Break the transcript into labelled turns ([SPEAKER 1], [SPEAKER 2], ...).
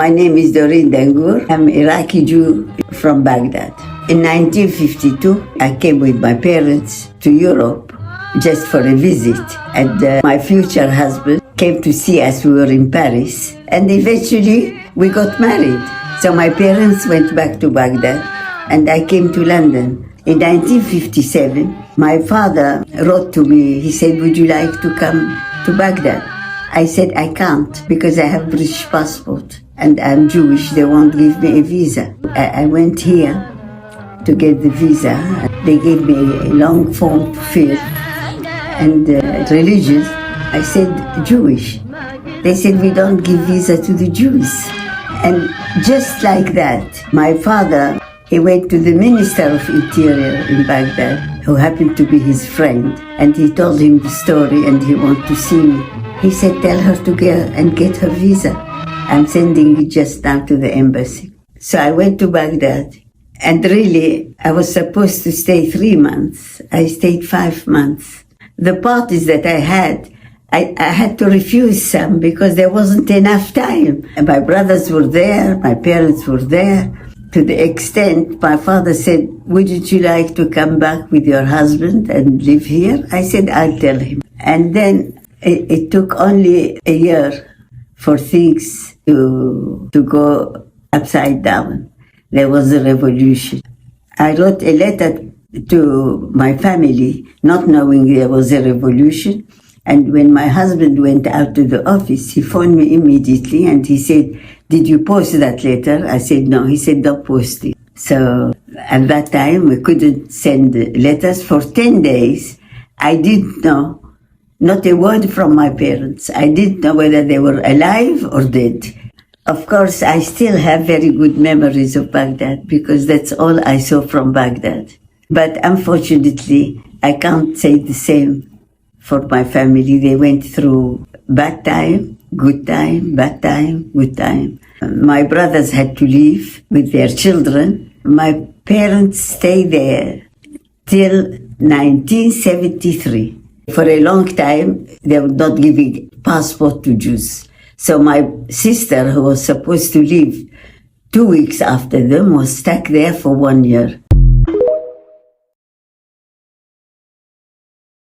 [SPEAKER 1] My name is Doreen Dengur. I'm Iraqi Jew from Baghdad. In 1952, I came with my parents to Europe just for a visit. And my future husband came to see us. We were in Paris. And eventually, we got married. So my parents went back to Baghdad, and I came to London. In 1957, my father wrote to me. He said, "Would you like to come to Baghdad?" I said, "I can't because I have British passport and I'm Jewish. They won't give me a visa." I went here to get the visa. They gave me a long form to fill. And religious, I said Jewish. They said, "We don't give visa to the Jews." And just like that, my father, he went to the Minister of Interior in Baghdad, who happened to be his friend, and he told him the story and he wanted to see me. He said, "Tell her to go and get her visa. I'm sending it just now to the embassy." So I went to Baghdad, and really, I was supposed to stay 3 months. I stayed 5 months. The parties that I had to refuse some because there wasn't enough time. And my brothers were there, my parents were there, to the extent my father said, "Wouldn't you like to come back with your husband and live here?" I said, "I'll tell him." And then it took only a year for things to go upside down. There was a revolution. I wrote a letter to my family, not knowing there was a revolution. And when my husband went out to the office, he phoned me immediately and he said, "Did you post that letter?" I said, "No." He said, "Don't post it." So at that time, we couldn't send letters for 10 days. I didn't know, not a word from my parents. I didn't know whether they were alive or dead. Of course, I still have very good memories of Baghdad because that's all I saw from Baghdad. But unfortunately, I can't say the same for my family. They went through bad time, good time, bad time, good time. My brothers had to leave with their children. My parents stayed there till 1973. For a long time, they were not giving passport to Jews. So my sister, who was supposed to leave 2 weeks after them, was stuck there for 1 year.